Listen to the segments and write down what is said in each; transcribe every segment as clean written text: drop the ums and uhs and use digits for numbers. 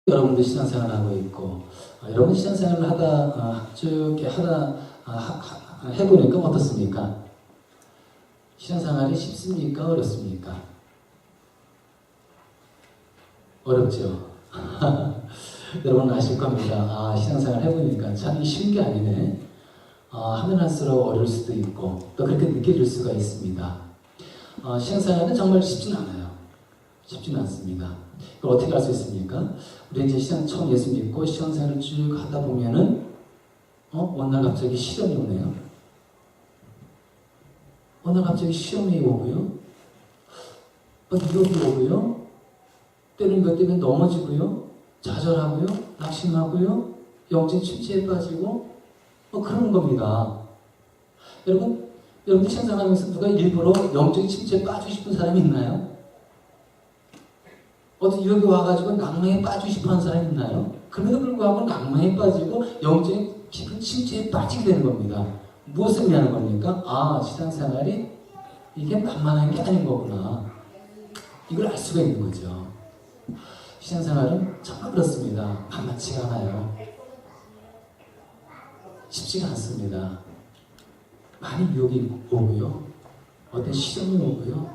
여러분들 신앙생활을 하고 있고, 여러분 신앙생활을 하다 쭉 해보니까 어떻습니까? 신앙생활이 쉽습니까? 어렵습니까? 어렵죠. 여러분 아실 겁니다. 신앙생활 해보니까 참 쉬운 게 아니네. 하면 할수록 어려울 수도 있고 또 그렇게 느껴질 수가 있습니다. 신앙생활은 정말 쉽진 않아요. 쉽지는 않습니다. 그걸 어떻게 할 수 있습니까? 우리 이제 처음 예수 믿고 신앙생활을 쭉 하다 보면은 어느 날 갑자기 시험이 오네요. 어느 날 갑자기 시험이 오고요. 유혹이 오고요. 때로는 이것 때문에 넘어지고요. 좌절하고요. 낙심하고요. 영적 침체에 빠지고 그러는 겁니다. 여러분 신앙생활하면서 누가 일부러 영적 침체에 빠지고 싶은 사람이 있나요? 어디 여기 와가지고 낭만에 빠지고 싶어 하는 사람이 있나요? 그럼에도 불구하고 낭만에 빠지고 영적인 깊은 침체에 빠지게 되는 겁니다. 무엇을 의미하는 겁니까? 신앙생활이 이게 만만한 게 아닌 거구나. 이걸 알 수가 있는 거죠. 신앙생활은 정말 그렇습니다. 만만치가 않아요. 쉽지가 않습니다. 많이 유혹이 오고요. 어떤 시험이 오고요.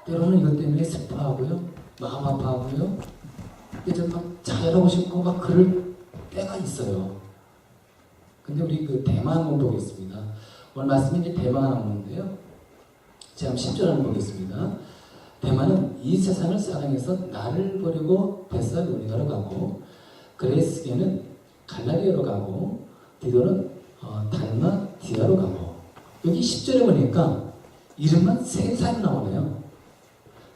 때로는 이것 때문에 슬퍼하고요. 마음 아파하고요. 이제 막 잘하고 싶고 막 그럴 때가 있어요. 근데 우리 그 대만 한번 보겠습니다. 오늘 말씀이 이제 대만 나오는데요. 제가 10절 한번 보겠습니다. 대만은 이 세상을 사랑해서 나를 버리고 데살로니가로 가고 그레스게는 갈라디아로 가고 디도는 달마디아로 가고 여기 10절에 보니까 이름만 3사람 나오네요.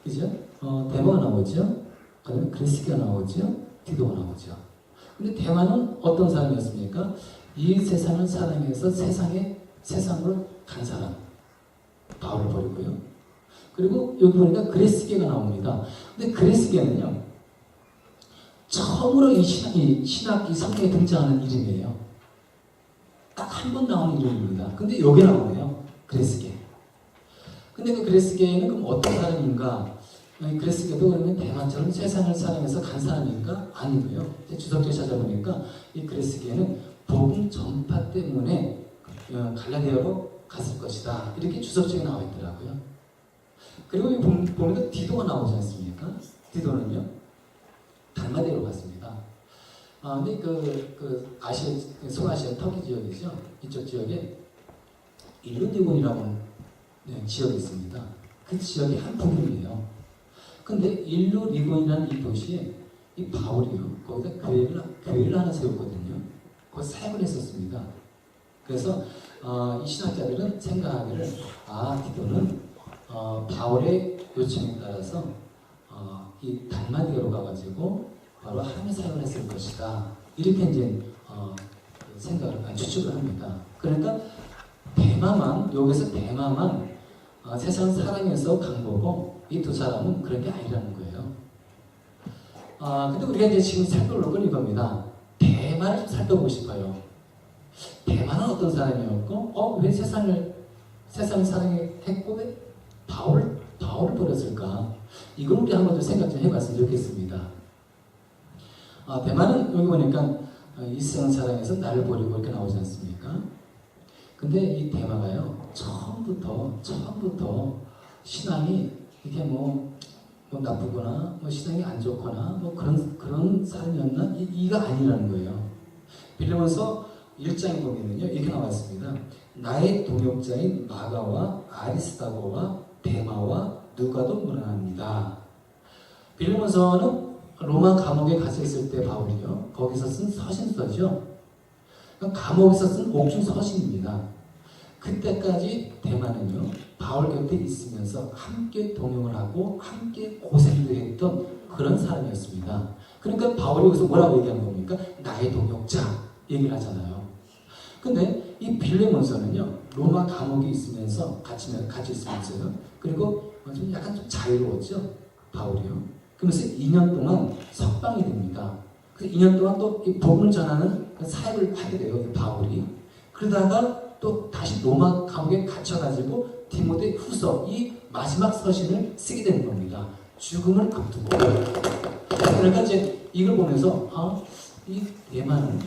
그죠? 대마가 나오죠. 그다음에 그레스게가 나오죠. 디도가 나오죠. 근데 대마는 어떤 사람이었습니까? 이 세상을 사랑해서 세상으로 간 사람. 바울을 버리고요. 그리고 여기 보니까 그레스게가 나옵니다. 근데 그레스게는요, 처음으로 이 신학, 이 성경에 등장하는 이름이에요. 딱 한 번 나오는 이름입니다. 근데 여기 나오네요. 그레스게. 근데 그 그레스게는 그럼 어떤 사람인가? 그레스게도 그러면 대만처럼 세상을 사랑해서 간 사람인가? 아니고요. 주석도에 찾아보니까 이 그레스게는 복음 전파 때문에 갈라디아로 갔을 것이다. 이렇게 주석책에 나와 있더라고요. 그리고 이 보니까 디도가 나오지 않습니까? 디도는요, 달마디아로 갔습니다. 근데 아시아, 소아시아 터키 지역이죠. 이쪽 지역에 일루디곤이라는 지역이 있습니다. 그 지역이 한 부분이에요. 근데 일루리곤이라는 이 도시에 이 바울이요, 거기다 교회를 하나 세웠거든요. 거기 사역을 했었습니다. 그래서 이 신학자들은 생각하기를 디도는 바울의 요청에 따라서 이 달마디아로 가가지고 바로 하나님의 사역을 했을 것이다. 이렇게 이제 생각을 추측을 합니다. 그러니까 여기서 대마만 세상 사랑해서 간 거고 이 두 사람은 그런 게 아니라는 거예요. 근데 우리가 이제 지금 살펴볼 건 이겁니다. 대만을 좀 살펴보고 싶어요. 대만은 어떤 사람이었고, 왜 세상을 사랑했고, 왜 바울을 버렸을까? 이걸 우리 한번 좀 생각 좀 해봤으면 좋겠습니다. 대만은 여기 보니까 이 세상 사랑해서 나를 버리고 이렇게 나오지 않습니까? 근데 이 대마가요, 처음부터 신앙이 이렇게 뭐 나쁘거나 신앙이 안 좋거나 그런 사람이었나? 이가 아니라는 거예요. 빌레몬서 1장에 보면은요, 이렇게 나와 있습니다. 나의 동역자인 마가와 아리스다고와 데마와 누가도 문안합니다. 빌레몬서는 로마 감옥에 갇혀 있을 때 바울이요, 거기서 쓴 서신서죠. 그러니까 감옥에서 쓴 옥중 서신입니다. 그때까지 대만은요, 바울 곁에 있으면서 함께 동역을 하고 함께 고생도 했던 그런 사람이었습니다. 그러니까 바울이 여기서 뭐라고 얘기한 겁니까? 나의 동역자 얘기를 하잖아요. 근데 이 빌레몬서는요, 로마 감옥에 있으면서 같이 있으면서요, 그리고 좀 약간 좀 자유로웠죠, 바울이요. 그러면서 2년 동안 석방이 됩니다. 그래서 2년 동안 또 이 복음을 전하는 사역을 하게 돼요, 바울이. 그러다가 또 다시 로마 감옥에 갇혀가지고 디모데 후서 이 마지막 서신을 쓰게 되는 겁니다. 죽음을 앞두고. 그러니까 이제 이걸 보면서 이 대만은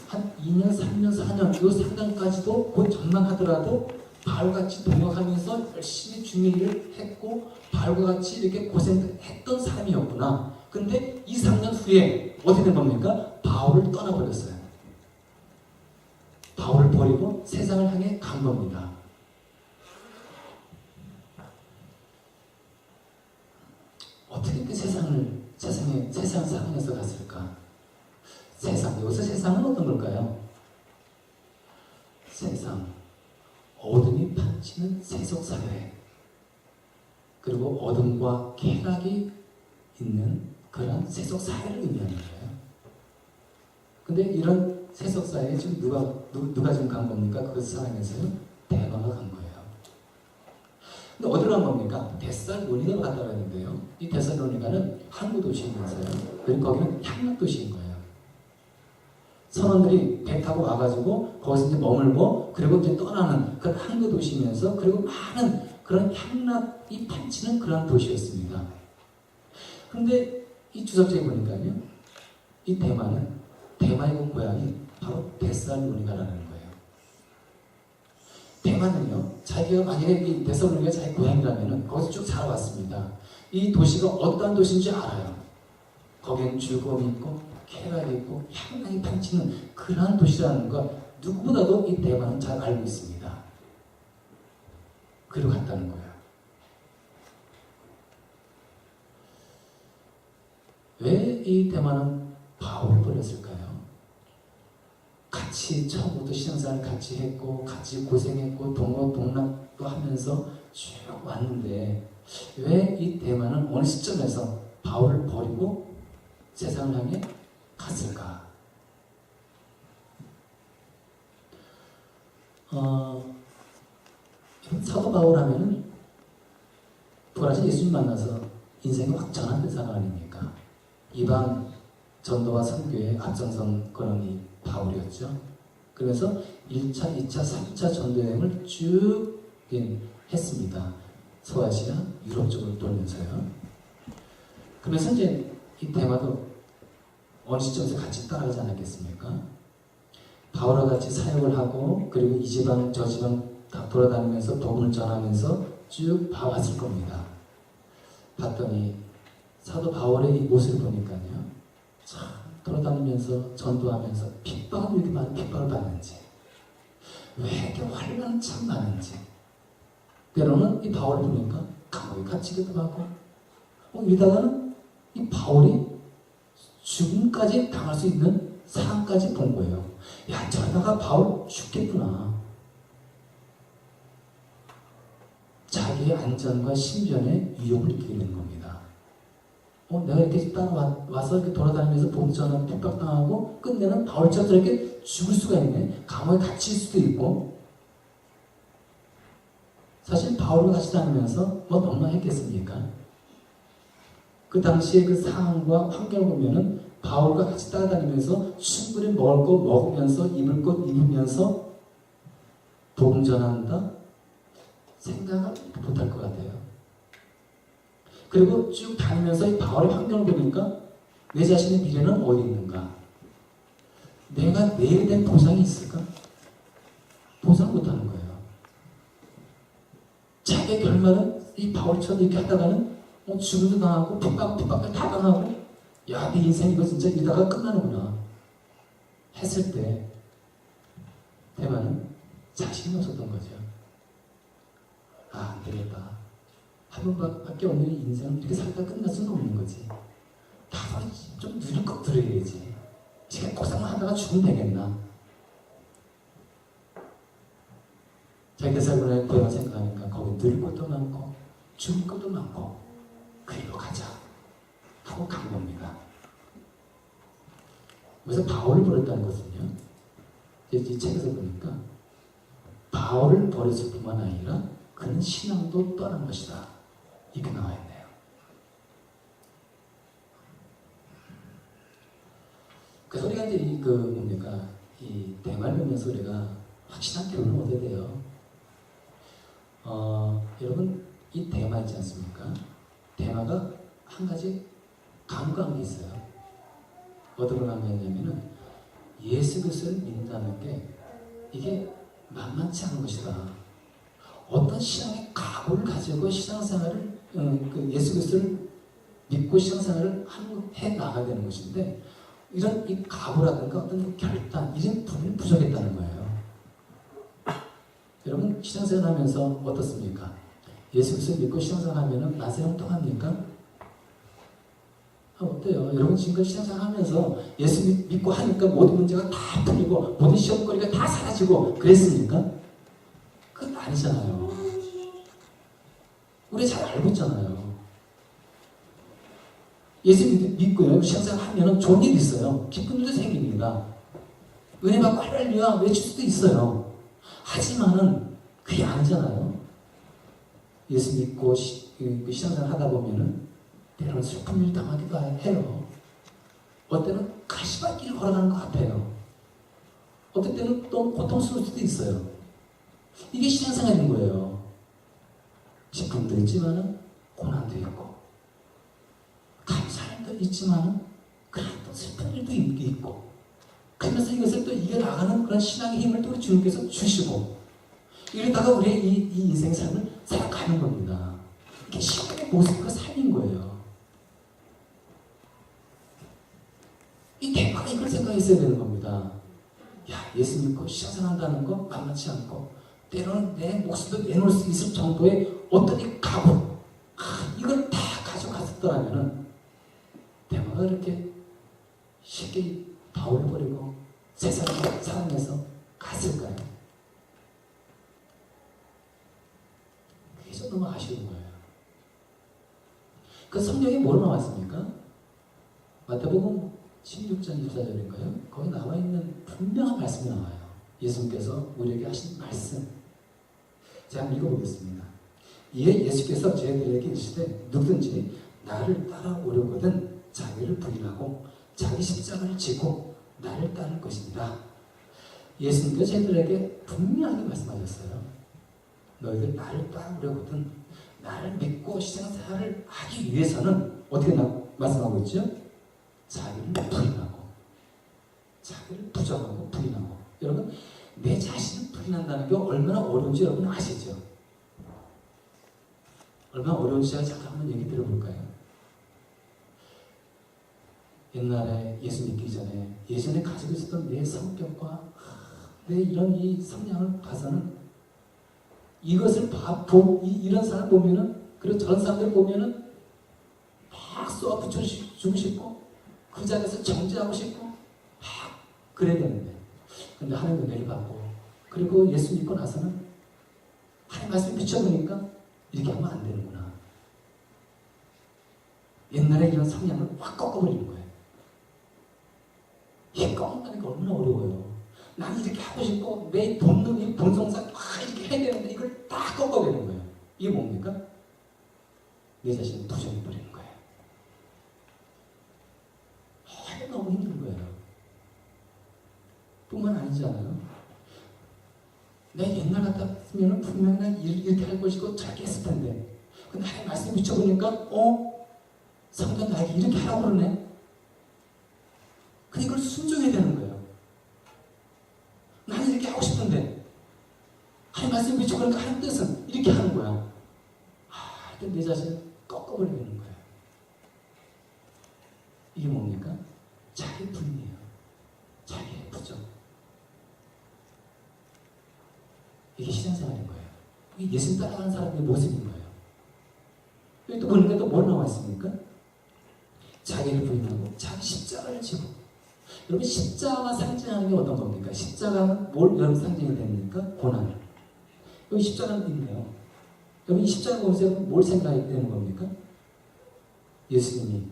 한 2년, 3년, 4년 이 상당까지도 곧 전망하더라도 바울같이 동역하면서 열심히 주의 일을 했고 바울과 같이 이렇게 고생했던 사람이었구나. 근데 2, 3년 후에 어떻게 된 겁니까? 바울을 떠나버렸어요. 바울을 버리고 세상을 향해 간 겁니다. 어떻게 그 세상 상황에서 갔을까? 여기서 세상은 어떤 걸까요? 세상, 어둠이 판치는 세속사회, 그리고 어둠과 쾌락이 있는 그런 세속사회를 의미하는 거예요. 근데 이런 세속사회에 지금 누가 지금 간 겁니까? 그 사람에서요? 대마가 간 거예요. 근데 어디로 간 겁니까? 데살로니가로 갔다고 했는데요. 이 데살로니가는 항구 도시이면서요. 그리고 거기는 향락 도시인 거예요. 선원들이 배 타고 와가지고 거기서 이제 머물고 그리고 이제 떠나는 그런 항구 도시이면서 그리고 많은 그런 향락이 판치는 그런 도시였습니다. 그런데 이 주석지에 보니까요. 이 대만의 그 고향이 바로 데살로니가라는 거예요. 대만은요, 자기가 만약에 이 데살로니가 자기 고향이라면 거기서 쭉 살아왔습니다. 이 도시가 어떠한 도시인지 알아요. 거기는 즐거움이 있고 쾌락이 있고 향락이 판치는 그러한 도시라는 거 누구보다도 이 대만은 잘 알고 있습니다. 그리고 갔다는 거예요. 왜 이 대만은 바울을 버렸을까요? 같이 처음부터 신앙생활 같이 했고 같이 고생했고 동락도 하면서 쭉 왔는데 왜 이 대만은 어느 시점에서 바울을 버리고 세상을 향해 갔을까? 사도 바울 하면은 부활하신 예수님 만나서 인생이 확 전환된 사람 아닙니까? 이방 전도와 선교의 앞장선 그런 이 바울이었죠. 그래서 1차, 2차, 3차 전도 여행을 쭉 했습니다. 소아시아, 유럽 쪽으로 돌면서요. 그러면서 이제 이 대마도 어느 시점에서 같이 따라가지 않았겠습니까? 바울과 같이 사역을 하고 그리고 이 지방 저 지방 다 돌아다니면서 복음을 전하면서 쭉 봐왔을 겁니다. 봤더니 사도 바울의 이 모습을 보니까요. 참 돌아다니면서 전도하면서 핍박을 왜 이렇게 많은 핍박을 받는지 왜 이렇게 환난이 참 많은지 때로는 이 바울을 보니까 감옥에 갇히기도 하고 이러다가는 이 바울이 죽음까지 당할 수 있는 상황까지 본 거예요. 야, 저러다가 바울 죽겠구나. 자기의 안전과 신변에 위협을 느끼게 되는 겁니다. 내가 이렇게 따라와서 이렇게 돌아다니면서 복전하고 핍박당하고 끝내는 바울처럼 이렇게 죽을 수가 있네. 감옥에 갇힐 수도 있고. 사실 바울과 같이 다니면서 얼마나 했겠습니까? 그 당시에 그 상황과 환경을 보면은 바울과 같이 따라다니면서 충분히 먹을 것 먹으면서 입을 것 입으면서 복음 전한다? 생각을 못할 것 같아요. 그리고 쭉 다니면서 이 바울의 환경을 보니까 내 자신의 미래는 어디 있는가? 내가 내일에 대한 보상이 있을까? 보상 못하는 거예요. 자기의 결말은 이 바울처럼 이렇게 하다가는 죽음도 당하고 핍박을 다 당하고 야, 내 인생 이거 진짜 이러다가 끝나는구나 했을 때 대만은 자신이 없었던 거죠. 안 되겠다. 한 번밖에 없는 인생은 이렇게 살다 끝날 수는 없는 거지. 다소 좀 누릴 것 들어야지. 지금 고생만 하다가 죽으면 되겠나. 자기 대살로니가 고향을 생각하니까 거기 누릴 것도 많고 죽을 것도 많고 그리로 가자 하고 간 겁니다. 그래서 바울을 버렸다는 것은요. 이 책에서 보니까 바울을 버렸을 뿐만 아니라 그는 신앙도 떠난 것이다. 이렇게 나와 있네요. 그래서 우리가 이제 이 대마를 보면서 우리가 확실한 결론을 얻어야 돼요. 여러분, 이 대마 있지 않습니까? 대마가 한 가지 강구한 게 있어요. 어떤 강구했냐면은 예수 그리스도를 믿는다는 게 이게 만만치 않은 것이다. 어떤 신앙의 각오를 가지고 신앙생활을 예수 그리스도를 믿고 신앙생활을 해 나가야 되는 것인데 이런 이 각오라든가 어떤 결단 이런 부분이 부족했다는 거예요. 여러분 신앙생활 하면서 어떻습니까? 예수 그리스도 믿고 신앙생활 하면은 낮에 형통합니까? 어때요? 여러분 지금까지 신앙생활 하면서 예수 믿고 하니까 모든 문제가 다 풀리고 모든 시험거리가 다 사라지고 그랬습니까? 그건 아니잖아요. 우리 잘 알고 있잖아요. 예수 믿고요. 신앙생활 하면은 좋은 일이 있어요. 기쁜 일도 생깁니다. 은혜 받고 할렐루야 외칠 수도 있어요. 하지만은 그게 아니잖아요. 예수 믿고 신앙생활 하다 보면은 때로는 슬픈 일 당하기도 해요. 어떤 때는 가시밭길을 걸어가는 것 같아요. 어떤 때는 또 고통스러울 수도 있어요. 이게 신앙생활인 거예요. 기쁨도 있지만은 고난도 있고 감사함도 있지만은 그런 또 슬픈 일도 있고 그러면서 이것을 또 이겨나가는 그런 신앙의 힘을 또 우리 주님께서 주시고 이러다가 우리의 이 인생 삶을 살아가는 겁니다. 이게 신앙의 모습과 삶인 거예요. 이 대파가 이걸 생각했어야 되는 겁니다. 야, 예수 믿고 신앙생활한다는 거 만만치 않고 때로는 내 목숨도 내놓을 수 있을 정도의 어떤 이 각오 이걸 다 가져갔었더라면은 대파가 이렇게 쉽게 바울을 버리고 세상을 살아내서 갔을까요? 그게 좀 너무 아쉬운 거예요. 그 성경에 뭐로 나왔습니까? 마태복음 16장 24절인가요? 거기 나와 있는 분명한 말씀이 나와요. 예수님께서 우리에게 하신 말씀. 제가 한번 읽어보겠습니다. 이에 예수께서 저희들에게 이르시되 누구든지 나를 따라오려거든 자기를 부인하고 자기 십자가를 지고 나를 따를 것입니다. 예수님께서 저희들에게 분명하게 말씀하셨어요. 너희들 나를 따르려거든 나를 믿고 신앙생활을 하기 위해서는 어떻게 말씀하고 있죠? 자기를 부인하고 자기를 부정하고 부인하고 여러분 내 자신을 부인한다는 게 얼마나 어려운지 여러분 아시죠? 얼마나 어려운지 제가 잠깐 한번 얘기 들어볼까요? 옛날에 예수 믿기 전에 예전에 가지고 있었던 내 성격과 내 이런 이 성향을 봐서는 이것을 이런 사람 보면은 그리고 저런 사람들 보면은 막 쏘아 붙여주고 싶고 그 자리에서 정죄하고 싶고 막 그래야 되는데 근데 하나님 은혜를 받고 그리고 예수 믿고 나서는 하나님 말씀 비춰보니까 이렇게 하면 안 되는구나. 옛날에 이런 성향을 확 꺾어버리는 거예요. 이게 꺾는다는 게 얼마나 어려워요. 나는 이렇게 하고 싶고 내 본능이 본성상 이렇게 해야 되는데 이걸 다 꺾어버리는 거예요. 이게 뭡니까? 내 자신을 부정해버리는 거예요. 이게 너무 힘든 거예요. 뿐만 아니잖아요. 내 옛날 같았으면 분명히 난 이렇게 할 것이고 저렇게 했을 텐데 근데 하나님 말씀 비춰보니까 성경 나에게 이렇게 하라고 그러네. 근데 이걸 순종해야 되는 거예요. 나는 이렇게 하고 싶은데 하나님 말씀 비춰보니까 하나님 뜻은 이렇게 하는 거야. 내 자신을 꺾어버리는 거예요. 이게 뭡니까? 자기 부인이에요. 자기의 부정. 이게 신앙생활인 거예요. 이게 예수님 따라가는 사람의 모습인 거예요. 여기 또 보니까 또 뭘 나와 있습니까? 자기를 부인하고 자기 십자가를 지고. 여러분 십자가가 상징하는 게 어떤 겁니까? 십자가는 뭘 여러분 상징이 됩니까? 고난을. 여기 십자가는 있네요. 여러분 이 십자가 보면서 뭘 생각해야 되는 겁니까? 예수님이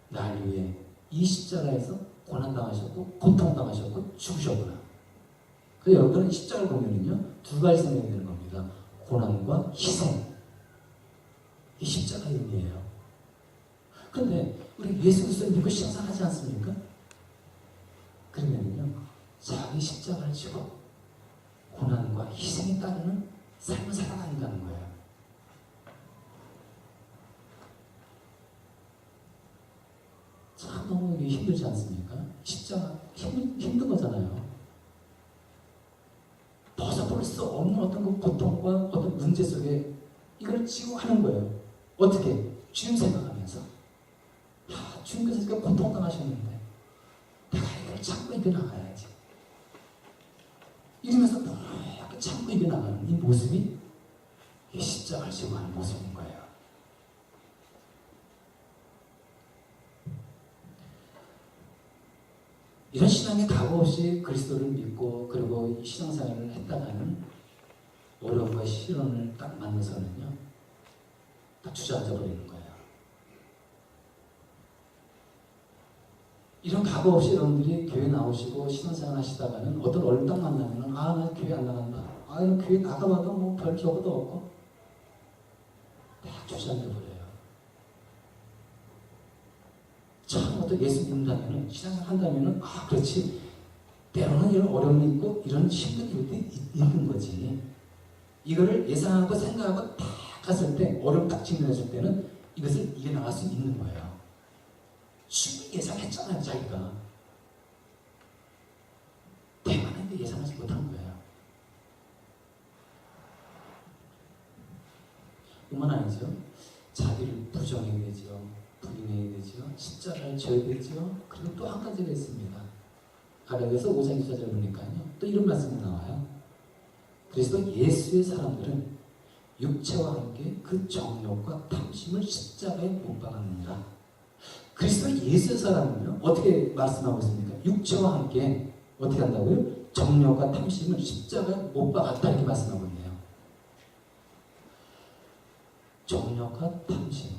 나를 위해 이 십자가에서 고난당하셨고 고통당하셨고 죽으셨구나. 그래서 여러분은 십자가를 보면은요 두 가지 생각이 되는 겁니다. 고난과 희생. 이 십자가의 의미예요. 그런데 우리 예수 그리스도를 믿고 신앙하지 않습니까? 그러면은요 자기 십자가를 지고 고난과 희생에 따르는 삶을 살아간다는 거예요. 이게 힘들지 않습니까? 십자가 힘든 거잖아요. 벗어볼 수 없는 어떤 그 고통과 어떤 문제 속에 이걸 지고 하는 거예요. 어떻게? 주님 생각하면서. 주님께서 이렇게 고통당하셨는데 내가 이걸 참고 이겨나가야지. 이러면서 이렇게 참고 이겨나가는 이 모습이 이 십자가를 지고 하는 모습인 거예요. 이런 신앙의 각오 없이 그리스도를 믿고 그리고 이 신앙생활을 했다가는 어려움과 시련을 딱 만나서는요, 딱 주저앉아 버리는 거예요. 이런 각오 없이 여러분들이 교회 나오시고 신앙생활 하시다가는 어떤 어려움 딱 만나면은 나 교회 안 나간다. 나 교회 나가봐도 뭐 별 적어도 없고 딱 주저앉아 버려요. 처음 어떤 예수 믿는다면은 신앙생활 한다면은 그렇지. 때로는 이런 어려움이 있고 이런 힘든 일도 있는 거지. 이거를 예상하고 생각하고 딱 갔을 때 어려움 딱 직면했을 때는 이것을 이겨나갈 수 있는 거예요. 충분히 예상했잖아요, 자기가. 대만인데 예상하지 못한 거예요. 뿐만 아니죠. 자기를 부정해야 되죠. 부인해야 되죠. 십자가를 져야 되죠. 그리고 또 한 가지가 있습니다. 가랴서 5장 2절을 보니까요. 또 이런 말씀이 나와요. 그래서 예수의 사람들은 육체와 함께 그 정욕과 탐심을 십자가에 못 박았느니라. 그리스도 예수의 사람은요, 어떻게 말씀하고 있습니까? 육체와 함께 어떻게 한다고요? 정욕과 탐심을 십자가에 못 박았다 이렇게 말씀하고 있네요. 정욕과 탐심.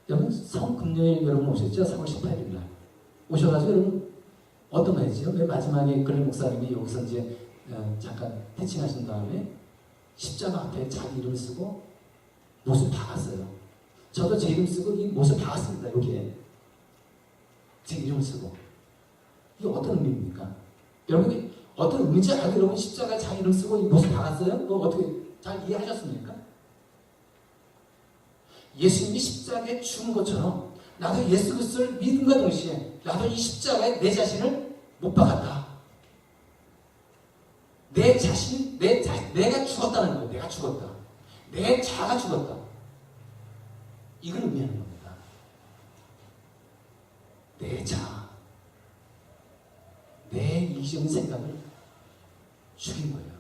여러분 성금요일 여러분 오셨죠? 3월 18일 날 오셔가지고 여러분 어떤 거 했죠? 맨 마지막에 근래 목사님이 여기서 이제 잠깐 태칭하신 다음에 십자가 앞에 자기 이름 쓰고 못을 박았어요. 저도 제 이름 쓰고 이 못을 박았습니다. 여기에 제 이름을 쓰고. 이게 어떤 의미입니까? 여러분이 어떤 의미인지 알고 여러분 십자가에 자기 이름 쓰고 이 못을 박았어요? 뭐 어떻게 잘 이해하셨습니까? 예수님이 십자가에 죽은 것처럼 나도 예수 그리스도를 믿음과 동시에 나도 이 십자가에 내 자신을 못 박았다. 내 자신, 내가 죽었다는 거예요. 내가 죽었다. 내 자가 죽었다. 이걸 의미하는 겁니다. 내 자, 내 이기적인 생각을 죽인 거예요.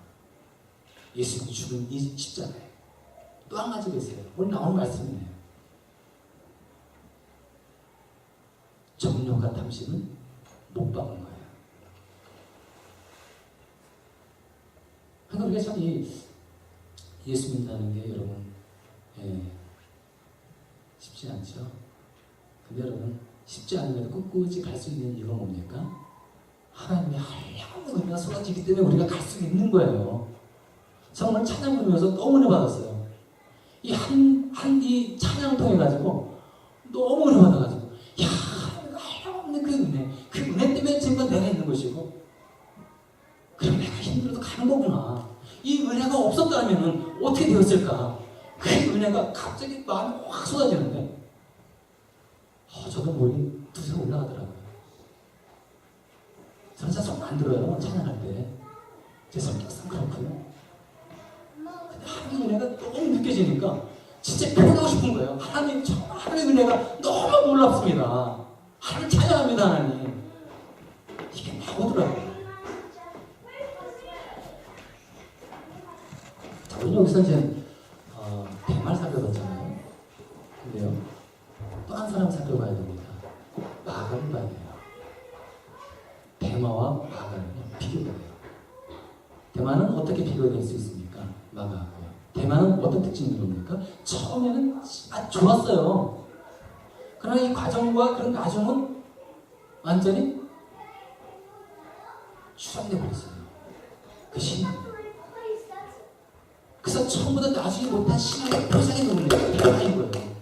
예수님이 죽은 이 십자가에. 또 한 가지가 있어요. 오늘 나오는 말씀이네요. 정욕과 탐심은 못 박은 거예요. 그러니까 우리가 참 예수 믿는다는 게 여러분 쉽지 않죠. 근데 여러분 쉽지 않으면 꿋꿋이 갈 수 있는 이유가 뭡니까? 하나님의 한량없는 은혜가 쏟아지기 때문에 우리가 갈 수 있는 거예요. 정말 찬양 부르면서 너무 은혜 받았어요. 이 찬양을 통해 가지고 너무 은혜 받아가지고 하나님의 한량없는 그 은혜 때문에 지금 내가 있는 것이고 그럼 내가 힘들어도 가는 거구나. 이 은혜가 없었다면 어떻게 되었을까? 그 은혜가 갑자기 마음이 확 쏟아지는데 저도 머리 두세 올라가더라고요. 저는 잘 손 안 들어요. 찬양할 때. 제 성격상 그렇고요. 근데 하나님의 은혜가 너무 느껴지니까 진짜 표현하고 싶은 거예요. 하나님의 은혜가 너무 놀랍습니다. 하나님 찬양합니다. 하나님. 이게 나오더라고요. 우리 여기서 이제 대마를 살펴봤잖아요. 근데요, 또 한 사람 살펴봐야 됩니다. 마가를 봐야 돼요. 대마와 마가는 비교가 돼요. 대마는 어떻게 비교될 수 있습니까? 마가하고요. 대마는 어떤 특징이 있습니까? 처음에는 좋았어요. 그러나 이 과정과 그런 나중은 완전히 추락돼 버렸어요. 그 신앙. 그래서 처음보다 나중에 못한 신앙의 표상이 되는 거예요. 대마인 거예요.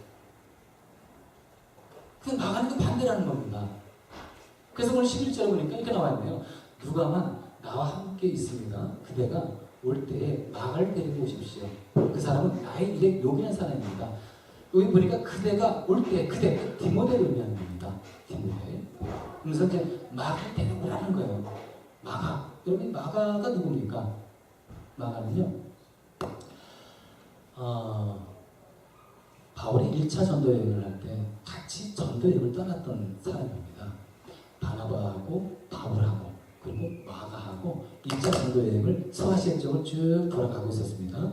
그 마가는 그 반대라는 겁니다. 그래서 오늘 11절에 보니까 이렇게 나와 있네요. 누가만 나와 함께 있습니다. 그대가 올 때에 마가를 데리고 오십시오. 그 사람은 나의 일에 요긴한 사람입니다. 여기 보니까 그대가 올 때, 그대, 디모데를 의미하는 겁니다. 디모데. 그래서 이제 마가를 데리고 오라는 거예요. 마가. 여러분, 마가가 누굽니까? 마가는요, 바울이 1차 전도 여행을 할 때 같이 전도 여행을 떠났던 사람입니다. 바나바하고 바울하고 그리고 마가하고 2차 전도 여행을 서아시아 쪽을 쭉 돌아가고 있었습니다.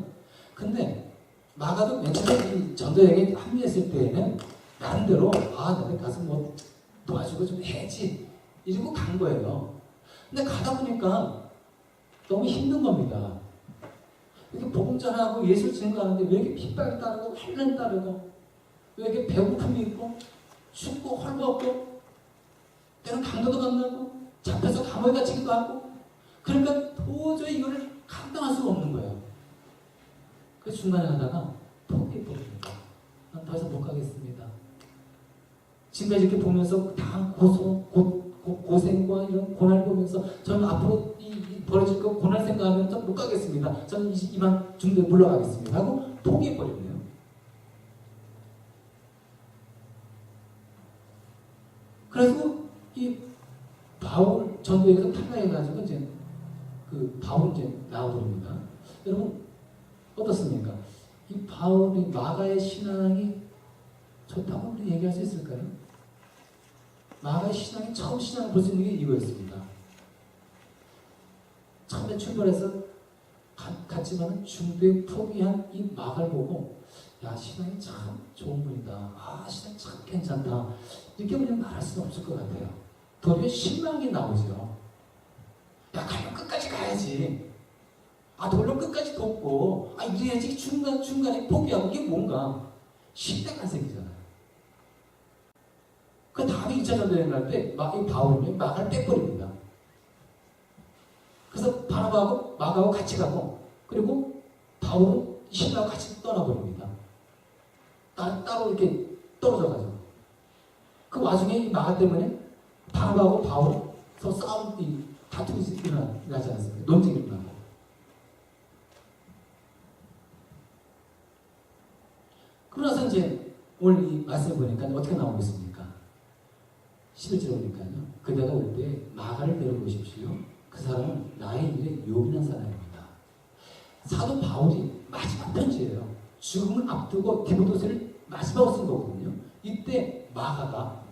근데 마가도 맨 처음에 이 전도 여행에 합류했을 때에는 나름대로 내가 가서 뭐 도와주고 좀 해야지 이러고 간 거예요. 근데 가다 보니까 너무 힘든 겁니다. 이렇게 복음 전하고 예술 증거하는데 왜 이렇게 핍박이 따르고 환난 따르고 왜 이렇게 배고픔이 있고 춥고 헐벗고 때는 강도도 만나고 잡혀서 감옥에 갇히기도 하고 그러니까 도저히 이거를 감당할 수가 없는 거예요. 그 중간에 가다가 포기해버립니다. 난 더 이상 못 가겠습니다. 지금까지 이렇게 보면서 당한 고생과 이런 고난을 보면서 저는 앞으로 이 벌어질 거 고난 생각하면 전 못 가겠습니다. 저는 이만 중도에 물러가겠습니다. 하고 포기해버렸네요. 그래서 이 바울 전도에서 탈락해가지고 이제 그 바울 이제 나와버립니다. 여러분 어떻습니까? 이 바울이 마가의 신앙이 좋다고 우리 얘기할 수 있을까요? 마가의 신앙이 처음 신앙을 볼 수 있는 게 이거였습니다. 처음에 출발해서 갔지만 중도에 포기한 이 마가를 보고 야 신앙이 참 좋은 분이다. 신앙 참 괜찮다. 이렇게 그냥 말할 수는 없을 것 같아요. 도리어 실망이 나오죠. 야 가면 끝까지 가야지. 돌로 끝까지 돕고 이래야지 중간에 포기하고 이게 뭔가 신뢰가 생기잖아요. 그 다음에 2차 전도 여행 갈 때 이 바울이 마가를 빼버립니다. 그래서 바나바하고 마가하고 같이 가고 그리고 바울은 신하고 같이 떠나버립니다. 따로 이렇게 떨어져가지고 그 와중에 이 마가 때문에 바나바하고 바울은 싸움, 다툼이 일어나지 않았습니까? 논쟁이 일어나고 그러고 나서 이제 오늘 이 말씀을 보니까 어떻게 나오고 있습니까? 11절에 보니까요. 그대가 올 때 마가를 데리고 오십시오. 그 사람은 나의 일에 요긴한 사람입니다. 사도 바울이 마지막 편지예요. 죽음을 앞두고 디모데후서를 마지막으로 쓴 거거든요. 이때 마가가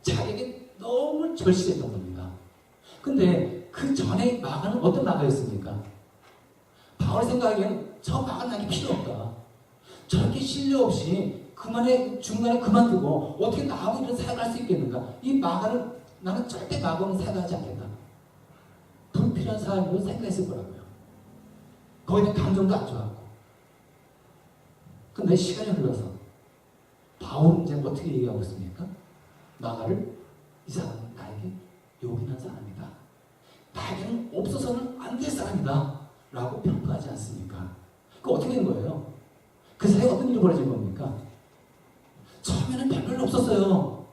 자기에게 너무 절실했던 겁니다. 근데 그 전에 마가는 어떤 마가였습니까? 바울 생각에는 저 마가는 나에게 필요 없다. 저렇게 신뢰 없이 중간에 그만두고 어떻게 나하고 이런 사역을 할 수 있겠는가? 이 마가는 나는 절대 마가는 사역하지 않겠다. 불필요한 사람으로 생각했을 거라고요. 거기에 대한 감정도 안 좋았고. 근데 시간이 흘러서 바울은 이제 어떻게 얘기하고 있습니까? 마가를 이 사람은 나에게 요긴한 사람이다. 나에게는 없어서는 안 될 사람이다. 라고 평가하지 않습니까? 그 어떻게 된 거예요? 그 사이에 어떤 일이 벌어진 겁니까? 처음에는 별로 없었어요.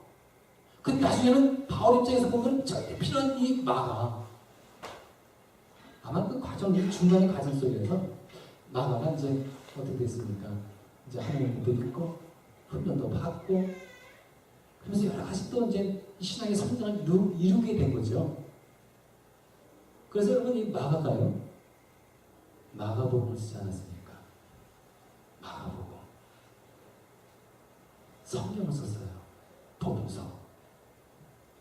근데 나중에는 바울 입장에서 보면 절대 필요한 이 마가 아마 그 과정, 중간의 과정 속에서 마가가 이제 어떻게 됐습니까? 이제 하나님을 믿고 훈련도 받고 그러면서 여러 가지 또 이제 신앙의 성장을 이루게 된 거죠. 그래서 여러분 이 마가가요. 마가복음을 쓰지 않았습니까? 마가복음. 성경을 썼어요. 복음서.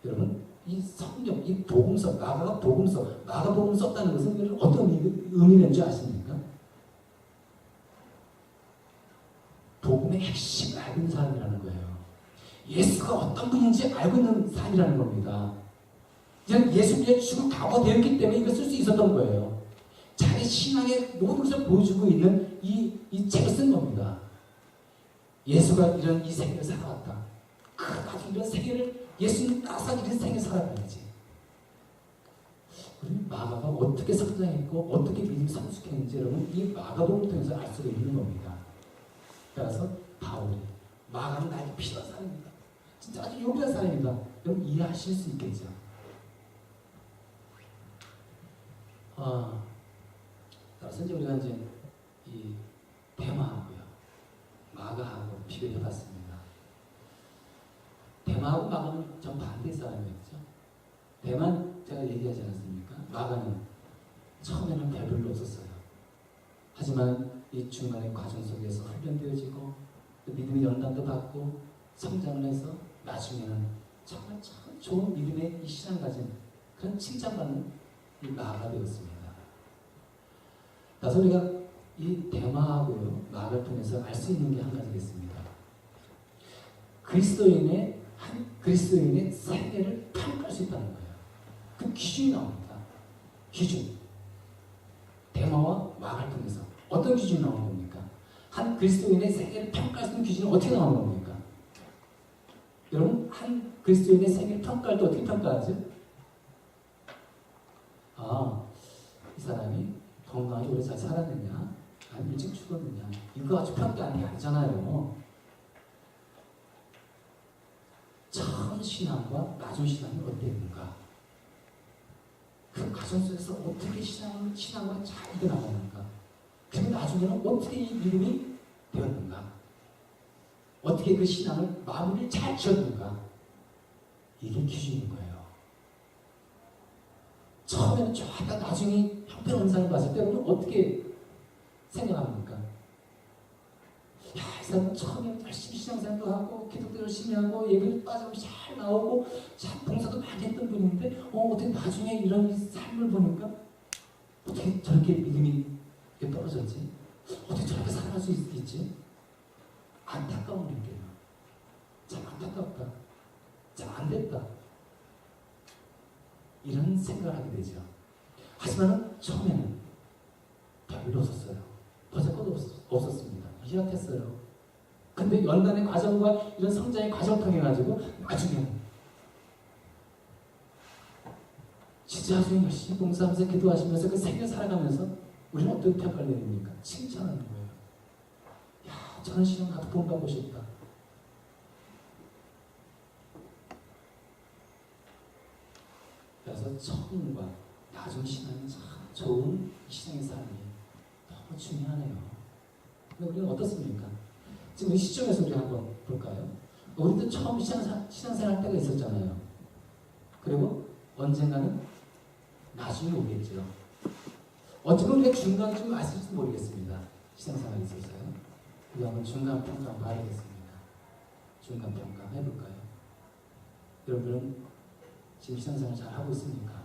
여러분 이 성경, 이 복음서, 마가복음 썼다는 것은 어떤 의미인 줄 아십니까? 복음의 핵심을 알고 있는 사람이라는 거예요. 예수가 어떤 분인지 알고 있는 사람이라는 겁니다. 이제는 예수님의 죽음 각오되었기 때문에 이걸 쓸 수 있었던 거예요. 자기 신앙의 모든 것을 보여주고 있는 이 책을 쓴 겁니다. 예수가 이런 이 세계를 살아왔다. 나도 이런 세계를 예수님 따라서 이런 세계를 살아가야지. 우리 마가가 어떻게 성장했고 어떻게 믿음이 성숙했는지 여러분 이 마가복음을 통해서 알 수가 있는 겁니다. 따라서 바울이 마가는 나에게 필요한 사람입니다. 진짜 아주 요긴한 사람입니다. 여러분 이해하실 수 있겠죠? 따라서 이제 우리가 이제 이 대마하고요 마가하고 비교해봤습니다. 대마 대마하고 마가는 정반대의 사람이었죠. 대만 제가 얘기하지 않았습니까? 마가는 처음에는 별 볼일 없었어요. 하지만 이 중간의 과정 속에서 훈련되어지고 또 믿음의 연단도 받고 성장을 해서 나중에는 정말 참 좋은 믿음의 이 신앙을 가진 그런 칭찬받는 이 마가가 되었습니다. 그래서 우리가 이 대마하고요 마가를 통해서 알 수 있는 게 한 가지겠습니다. 그리스도인의 세계를 평가할 수 있다는 거예요. 그 기준이 나옵니다. 기준. 대마와 마가를 통해서 어떤 기준이 나오는 겁니까? 한 그리스도인의 세계를 평가할 수 있는 기준이 어떻게 나오는 겁니까? 여러분, 한 그리스도인의 세계를 평가할 때 어떻게 평가하죠? 이 사람이 건강하게 오래 잘 살았느냐, 아니면 일찍 죽었느냐, 이거 가지고 평가하는 게 아니잖아요. 처음 신앙과 나중 신앙이 어땠는가? 그 과정 속에서 어떻게 신앙과 잘 이겨나가는가? 그리고 나중에는 어떻게 이 믿음이 되었는가? 어떻게 그 신앙을 마무리를 잘 지었는가? 이게 기준인 거예요. 처음에는 좋았다 나중에 형편없는 사람을 봤을 때 우리는 어떻게 생각합니까? 야, 이 사람은 처음에 열심히 신앙생활도 하고 기도도 열심히 하고 예배도 빠짐없이 잘 나오고 참 봉사도 많이 했던 분인데 어떻게 나중에 이런 삶을 보니까 어떻게 저렇게 믿음이 떨어졌지? 어떻게 저렇게 살아갈 수 있지? 안타까운 일이에요. 참 안타깝다. 참 안됐다. 이런 생각을 하게 되죠. 하지만 처음에는 별로 없었어요. 버젓것도 없었습니다. 희약했어요. 근데 연단의 과정과 이런 성장의 과정을 통해 가지고 나중에는 진짜 나중에 열심히 봉사하면서 기도하시면서 그 생애 살아가면서 우리는 어떤 평가를 내립니까? 칭찬하는 거예요. 야, 저런 신앙 나도 본받고 싶다. 그래서 처음과 나중 신앙이 참 좋은 신앙의 삶이 너무 중요하네요. 근데 우리는 어떻습니까? 지금 이 시점에서 우리 한번 볼까요? 우리도 처음 신앙생활 할 때가 있었잖아요. 그리고 언젠가는 나중에 오겠죠. 어쩌면 우리가 중간쯤 왔을지도 모르겠습니다. 신앙생활에 있어서요. 우리 한번 중간 평가 봐야겠습니다. 중간 평가 해볼까요? 여러분은 지금 신앙생활 잘 하고 있습니까?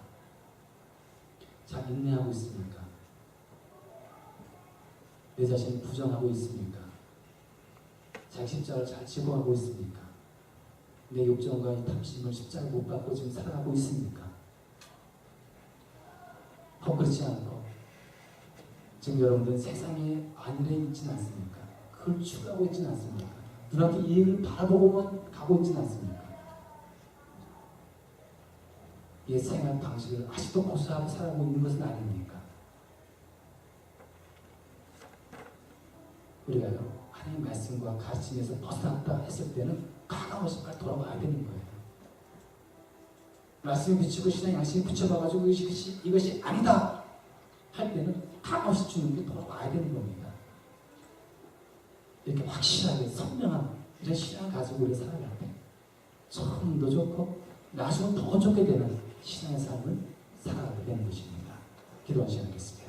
잘 인내하고 있습니까? 내 자신을 부정하고 있습니까? 자기 십자가를 잘 지고하고 있습니까? 내 욕정과 이 탐심을 십자가 못 받고 지금 살아가고 있습니까? 그렇지 않고 지금 여러분들 세상에 안일해 있지는 않습니까? 그걸 추구하고 있지는 않습니까? 눈앞에 이익을 바라보고만 가고 있지는 않습니까? 이 생활 방식을 아직도 고수하고 살아가고 있는 것은 아닙니까? 우리가요, 하나님의 말씀과 가르침에서 벗어났다 했을 때는 가감없이 빨리 돌아와야 되는 거예요. 말씀에 비추고 신앙 양심에 붙여봐가지고 이것이 아니다 할 때는 가감없이 주님께 돌아와야 되는 겁니다. 이렇게 확실하게 선명한 이런 신앙을 가지고 우리가 살아갈 때 처음도 좋고 나중은 더 좋게 되는 신앙의 삶을 살아가게 되는 것입니다. 기도하시겠습니다.